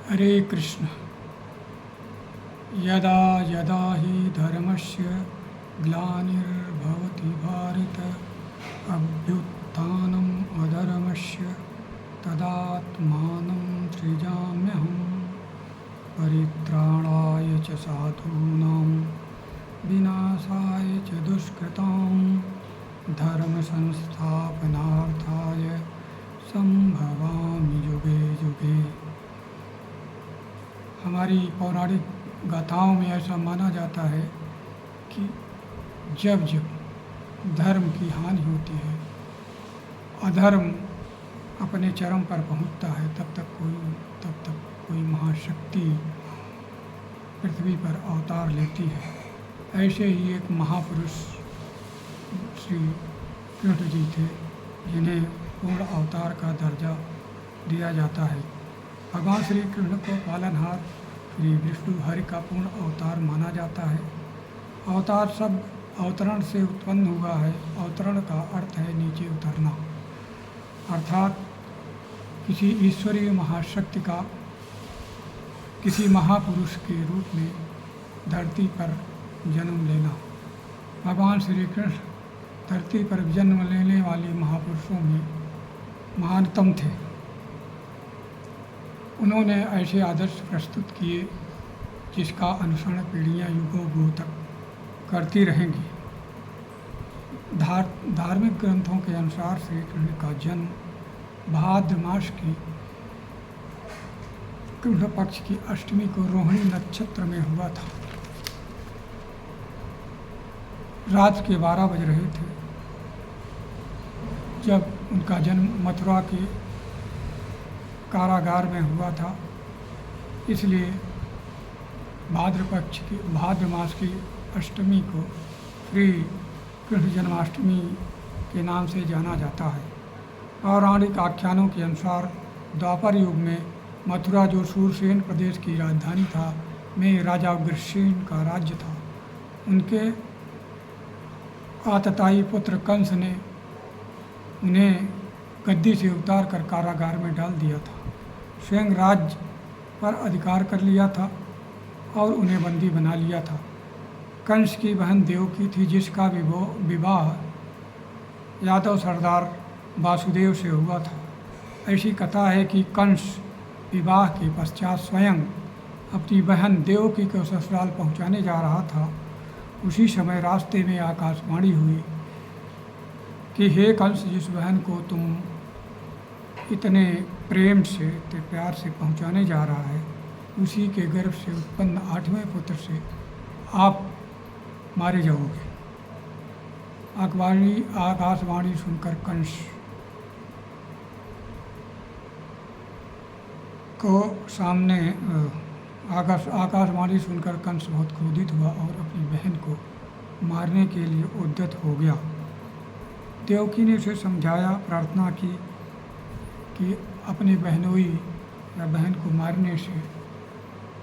हरे कृष्ण। यदा यदा हि धर्मस्य ग्लानिर्भवति भारत अभ्युत्थानम् अधर्मस्य तदात्मानं सृजाम्यहम् परित्राणाय च साधूनां विनाशाय च दुष्कृतां धर्म संस्थापनार्थाय संभवामि युगे युगे। हमारी पौराणिक गाथाओं में ऐसा माना जाता है कि जब जब धर्म की हानि होती है, अधर्म अपने चरम पर पहुंचता है, तब तक कोई महाशक्ति पृथ्वी पर अवतार लेती है। ऐसे ही एक महापुरुष श्री कृष्ण जी थे, जिन्हें पूर्ण अवतार का दर्जा दिया जाता है। भगवान श्री कृष्ण को पालनहार श्री विष्णु हरि का पूर्ण अवतार माना जाता है। अवतार शब्द अवतरण से उत्पन्न हुआ है। अवतरण का अर्थ है नीचे उतरना, अर्थात किसी ईश्वरीय महाशक्ति का किसी महापुरुष के रूप में धरती पर जन्म लेना। भगवान श्री कृष्ण धरती पर जन्म लेने वाले महापुरुषों में महानतम थे। उन्होंने ऐसे आदर्श प्रस्तुत किए जिसका अनुसरण पीढ़ियाँ युगों तक करती रहेंगी। धार्मिक ग्रंथों के अनुसार श्री कृष्ण का जन्म भाद्र मास की कृष्ण पक्ष की अष्टमी को रोहिणी नक्षत्र में हुआ था। रात के 12 बज रहे थे जब उनका जन्म मथुरा के कारागार में हुआ था। इसलिए भाद्र मास की अष्टमी को श्री कृष्ण जन्माष्टमी के नाम से जाना जाता है। पौराणिक आख्यानों के अनुसार द्वापर युग में मथुरा, जो शूरसेन प्रदेश की राजधानी था, में राजा उग्रसेन का राज्य था। उनके आतताई पुत्र कंस ने उन्हें गद्दी से उतार कर कारागार में डाल दिया था। स्वयं राज्य पर अधिकार कर लिया था और उन्हें बंदी बना लिया था। कंस की बहन देवकी थी, जिसका विवाह यादव सरदार वासुदेव से हुआ था। ऐसी कथा है कि कंस विवाह के पश्चात स्वयं अपनी बहन देवकी को ससुराल पहुंचाने जा रहा था। उसी समय रास्ते में आकाशवाणी हुई कि हे कंस, जिस बहन को तुम इतने प्रेम से, इतने प्यार से पहुंचाने जा रहा है, उसी के गर्भ से उत्पन्न 8वें पुत्र से आप मारे जाओगे। आकाशवाणी सुनकर कंस को सामने आकाशवाणी सुनकर कंस बहुत क्रोधित हुआ और अपनी बहन को मारने के लिए उद्यत हो गया। देवकी ने उसे समझाया, प्रार्थना की कि अपने बहनोई या बहन को मारने से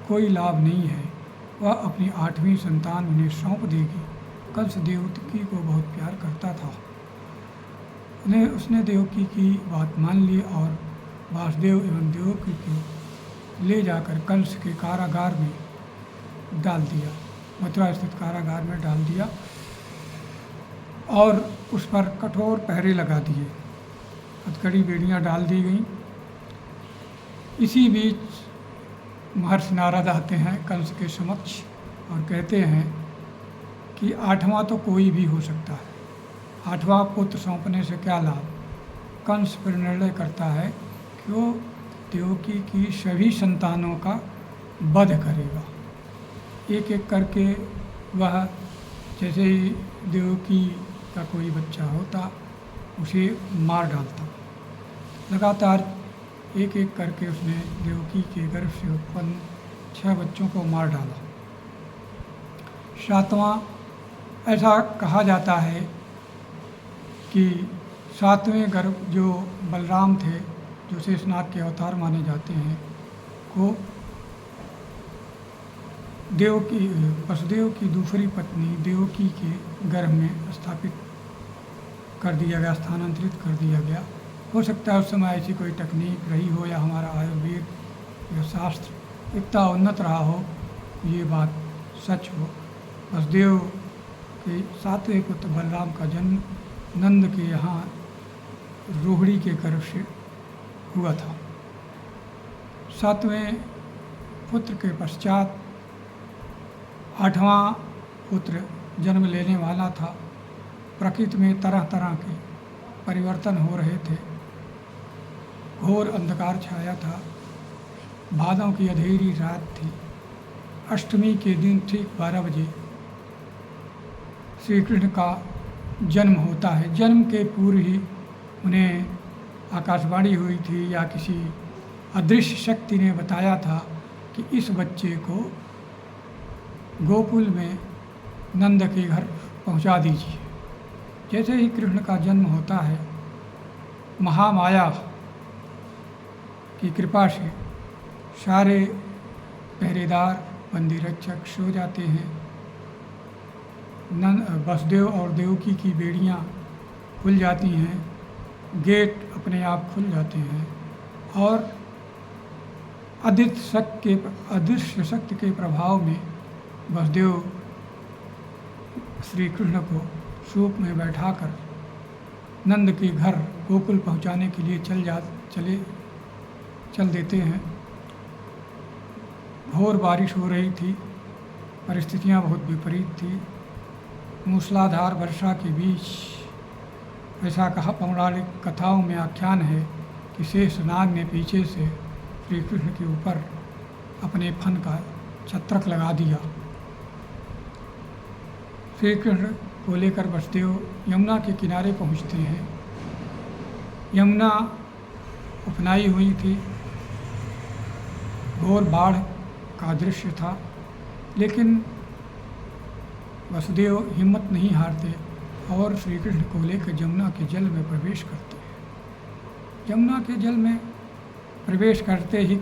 कोई लाभ नहीं है, वह अपनी 8वीं संतान उन्हें सौंप देगी। कंस देवकी को बहुत प्यार करता था। उसने देवकी की बात मान ली और वासुदेव एवं देवकी को ले जाकर कंस के कारागार में डाल दिया, मथुरा स्थित कारागार में डाल दिया और उस पर कठोर पहरे लगा दिए। हथकड़ी बेड़ियाँ डाल दी गईं। इसी बीच महर्षि नारद आते हैं कंस के समक्ष और कहते हैं कि 8वां तो कोई भी हो सकता है, 8वां पुत्र सौंपने से क्या लाभ। कंस पर निर्णय करता है कि वो देवकी की सभी संतानों का वध करेगा। एक एक करके वह, जैसे ही देवकी का कोई बच्चा होता, उसे मार डालता। लगातार एक एक करके उसने देवकी के गर्भ से उत्पन्न 6 बच्चों को मार डाला। 7वां, ऐसा कहा जाता है कि 7वें गर्भ जो बलराम थे, जो शेषनाग के अवतार माने जाते हैं, को वसुदेव की दूसरी पत्नी देवकी के गर्भ में स्थापित कर दिया गया, स्थानांतरित कर दिया गया। हो सकता है उस समय ऐसी कोई तकनीक रही हो या हमारा आयुर्वेद यह शास्त्र इतना उन्नत रहा हो, ये बात सच हो। वसुदेव के सातवें पुत्र बलराम का जन्म नंद के यहाँ रोहिणी के गर्भ से हुआ था। सातवें पुत्र के पश्चात आठवां पुत्र जन्म लेने वाला था। प्रकृति में तरह तरह के परिवर्तन हो रहे थे। घोर अंधकार छाया था। भादों की अंधेरी रात थी। अष्टमी के दिन ठीक 12 बजे श्री कृष्ण का जन्म होता है। जन्म के पूर्व ही उन्हें आकाशवाणी हुई थी या किसी अदृश्य शक्ति ने बताया था कि इस बच्चे को गोकुल में नंद के घर पहुंचा दीजिए। जैसे ही कृष्ण का जन्म होता है, महामाया की कृपा से सारे पहरेदार बंदी रक्षक सो जाते हैं। वसुदेव और देवकी की बेड़ियाँ खुल जाती हैं, गेट अपने आप खुल जाते हैं और अदृश्य शक्ति के प्रभाव में वसुदेव श्री कृष्ण को सूप में बैठाकर नंद के घर गोकुल पहुंचाने के लिए चल देते हैं। घोर बारिश हो रही थी। परिस्थितियां बहुत विपरीत थी। मूसलाधार वर्षा के बीच ऐसा कहा पौराणिक कथाओं में आख्यान है कि शेषनाग ने पीछे से श्री कृष्ण के ऊपर अपने फन का छत्रक लगा दिया। श्री कृष्ण को लेकर वसुदेव यमुना के किनारे पहुंचते हैं। यमुना उफनाई हुई थी। घोर बाढ़ का दृश्य था, लेकिन वसुदेव हिम्मत नहीं हारते और श्री कृष्ण को लेकर यमुना के जल में प्रवेश करते हैं। यमुना के जल में प्रवेश करते ही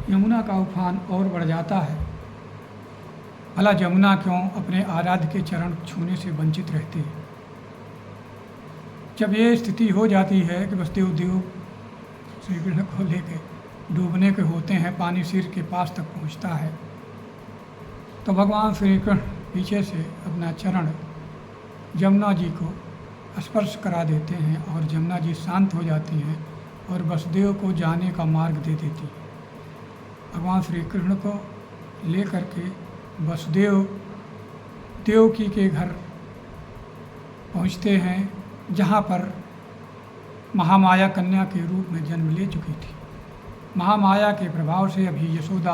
यमुना का उफान और बढ़ जाता है। भला यमुना क्यों अपने आराध्य के चरण छूने से वंचित रहती है। जब ये स्थिति हो जाती है कि वसुदेव देव श्री कृष्ण को लेकर डूबने के होते हैं, पानी सिर के पास तक पहुंचता है, तो भगवान श्री कृष्ण पीछे से अपना चरण यमुना जी को स्पर्श करा देते हैं और यमुना जी शांत हो जाती हैं और वसुदेव को जाने का मार्ग दे देती है। भगवान श्री कृष्ण को लेकर के वसुदेव देवकी के घर पहुंचते हैं, जहां पर महामाया कन्या के रूप में जन्म ले चुकी थी। महामाया के प्रभाव से अभी यशोदा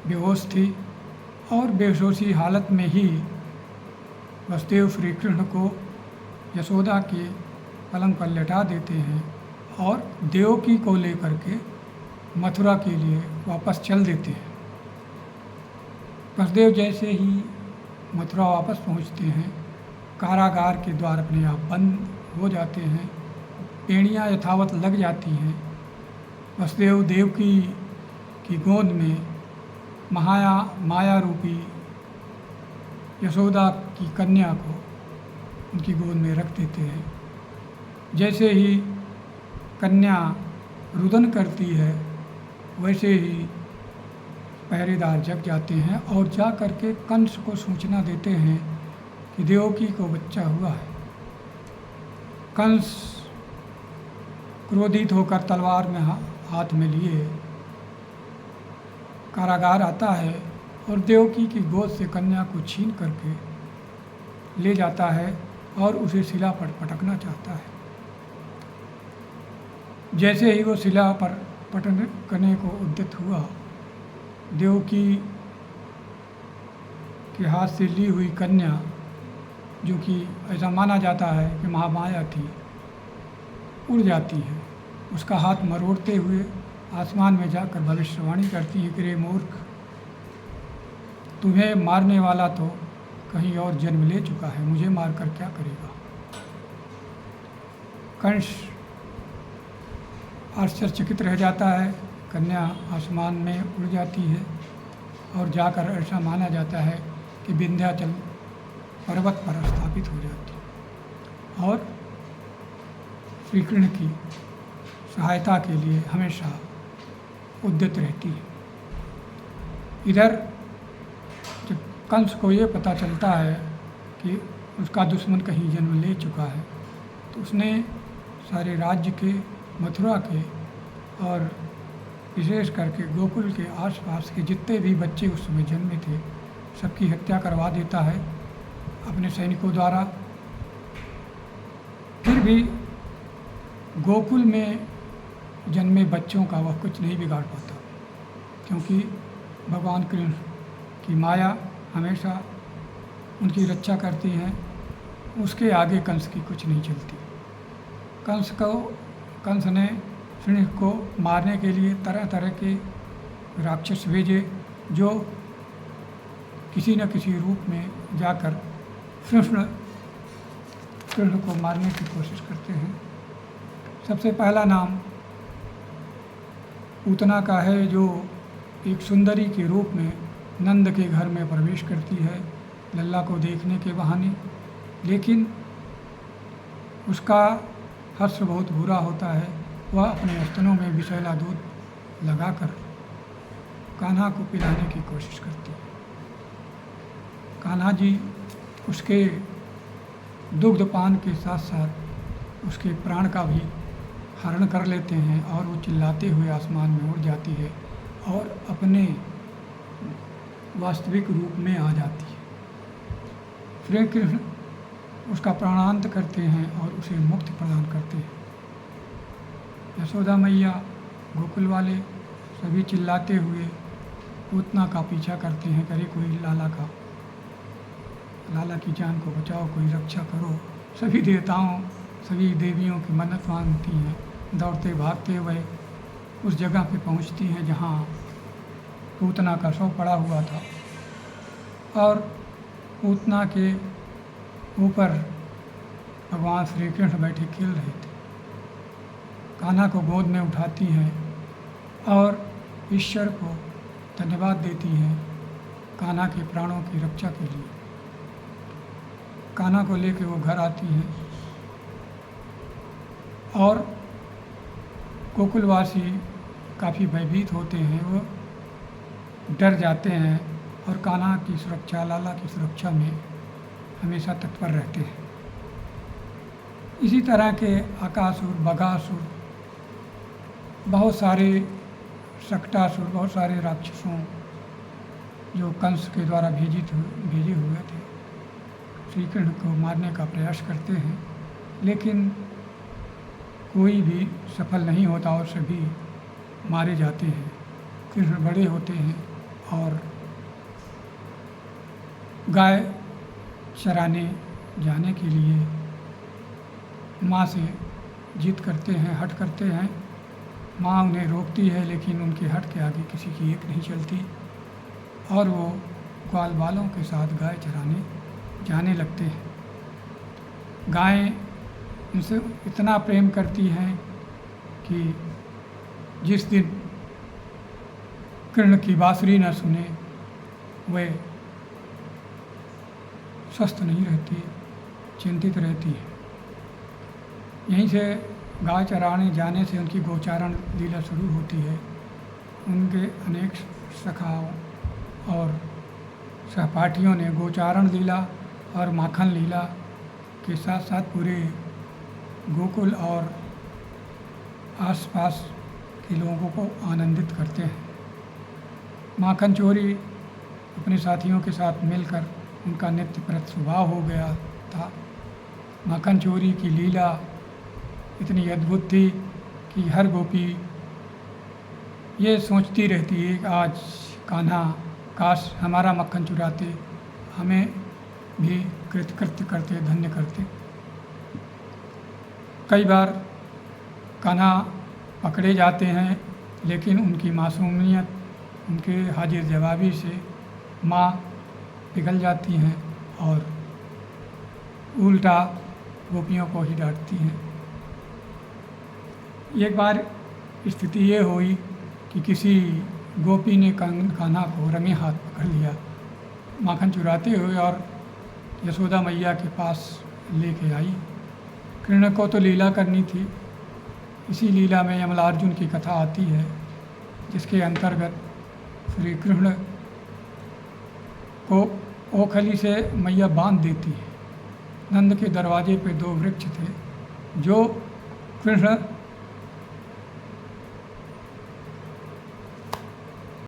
बेहोश थी और बेहोशी हालत में ही वसुदेव श्री कृष्ण को यशोदा के पलंग पर लेटा देते हैं और देवकी को लेकर के मथुरा के लिए वापस चल देते हैं। वसुदेव जैसे ही मथुरा वापस पहुंचते हैं, कारागार के द्वार अपने आप बंद हो जाते हैं। पेड़ियाँ यथावत लग जाती हैं। वसुदेव देवकी की गोद में माया रूपी यशोदा की कन्या को उनकी गोद में रख देते हैं। जैसे ही कन्या रुदन करती है, वैसे ही पहरेदार जग जाते हैं और जा कर के कंस को सूचना देते हैं कि देवकी को बच्चा हुआ है। कंस क्रोधित होकर तलवार में हाथ में लिए कारागार आता है और देवकी की गोद से कन्या को छीन करके ले जाता है और उसे शिला पर पटकना चाहता है। जैसे ही वो शिला पर पटकने को उद्यत हुआ, देवकी के हाथ से ली हुई कन्या, जो कि ऐसा माना जाता है कि महामाया थी, उड़ जाती है। उसका हाथ मरोड़ते हुए आसमान में जाकर भविष्यवाणी करती है कि रे मूर्ख, तुम्हें मारने वाला तो कहीं और जन्म ले चुका है, मुझे मारकर क्या करेगा। कंस आश्चर्यचकित रह जाता है। कन्या आसमान में उड़ जाती है और जाकर ऐसा माना जाता है कि विंध्याचल पर्वत पर स्थापित हो जाती है और श्री कृष्ण की सहायता के लिए हमेशा उद्यत रहती है। इधर जब कंस को ये पता चलता है कि उसका दुश्मन कहीं जन्म ले चुका है, तो उसने सारे राज्य के, मथुरा के और विशेष करके गोकुल के आसपास के जितने भी बच्चे उस समय जन्मे थे, सबकी हत्या करवा देता है अपने सैनिकों द्वारा। फिर भी गोकुल में जन्मे बच्चों का वह कुछ नहीं बिगाड़ पाता, क्योंकि भगवान कृष्ण की माया हमेशा उनकी रक्षा करती है। उसके आगे कंस की कुछ नहीं चलती। कंस ने कृष्ण को मारने के लिए तरह तरह के राक्षस भेजे, जो किसी न किसी रूप में जाकर कृष्ण को मारने की कोशिश करते हैं। सबसे पहला नाम पूतना का है, जो एक सुंदरी के रूप में नंद के घर में प्रवेश करती है लल्ला को देखने के बहाने, लेकिन उसका हर्ष बहुत बुरा होता है। वह अपने स्तनों में विषैला दूध लगाकर कान्हा को पिलाने की कोशिश करती है। कान्हा जी उसके दुग्धपान के साथ साथ उसके प्राण का भी हरण कर लेते हैं और वो चिल्लाते हुए आसमान में उड़ जाती है और अपने वास्तविक रूप में आ जाती है। श्री कृष्ण उसका प्राणांत करते हैं और उसे मुक्ति प्रदान करते हैं। यशोदा मैया, गोकुल वाले सभी चिल्लाते हुए पूतना का पीछा करते हैं, करे कोई लाला की जान को बचाओ, कोई रक्षा करो। सभी देवताओं, सभी देवियों की मन्नत मांगती हैं, दौड़ते भागते हुए उस जगह पे पहुंचती हैं जहां पूतना का शव पड़ा हुआ था, और पूतना के ऊपर भगवान श्री कृष्ण बैठे खेल रहे थे। कान्हा को गोद में उठाती हैं और ईश्वर को धन्यवाद देती हैं कान्हा के प्राणों की रक्षा के लिए। कान्हा को लेकर वो घर आती हैं और गोकुलवासी काफ़ी भयभीत होते हैं, वो डर जाते हैं और कान्हा की सुरक्षा, लाला की सुरक्षा में हमेशा तत्पर रहते हैं। इसी तरह के अकासुर, बगासुर, बहुत सारे सक्टासुर, बहुत सारे राक्षसों जो कंस के द्वारा भेजे हुए थे, श्री कृष्ण को मारने का प्रयास करते हैं, लेकिन कोई भी सफल नहीं होता और सभी मारे जाते हैं। कृष्ण बड़े होते हैं और गाय चराने जाने के लिए माँ से जिद करते हैं, हट करते हैं। माँ उन्हें रोकती है, लेकिन उनके हट के आगे किसी की एक नहीं चलती और वो ग्वाल बालों के साथ गाय चराने जाने लगते हैं। गायें उनसे इतना प्रेम करती हैं कि जिस दिन कृष्ण की बांसुरी न सुने वे स्वस्थ नहीं रहती, चिंतित रहती है। यहीं से गाय चराने जाने से उनकी गोचारण लीला शुरू होती है। उनके अनेक सखाओं और सहपाठियों ने गोचारण लीला और माखन लीला के साथ साथ पूरे गोकुल और आसपास के लोगों को आनंदित करते हैं। माखन चोरी अपने साथियों के साथ मिलकर उनका नित्य प्रत स्वभाव हो गया था। माखन चोरी की लीला इतनी अद्भुत थी कि हर गोपी ये सोचती रहती है कि आज कान्हा काश हमारा मक्खन चुराते, हमें भी कृतकृत्य करते, धन्य करते। कई बार कान्हा पकड़े जाते हैं, लेकिन उनकी मासूमियत, उनके हाजिर जवाबी से माँ पिघल जाती हैं और उल्टा गोपियों को ही डांटती हैं। एक बार स्थिति ये हुई कि किसी गोपी ने कान्हा को रंगे हाथ पकड़ लिया माखन चुराते हुए और यशोदा मैया के पास लेके आई। कृष्ण को तो लीला करनी थी, इसी लीला में यमलार्जुन की कथा आती है, जिसके अंतर्गत श्री कृष्ण को ओखली से मैया बांध देती है। नंद के दरवाजे पे 2 वृक्ष थे, जो कृष्ण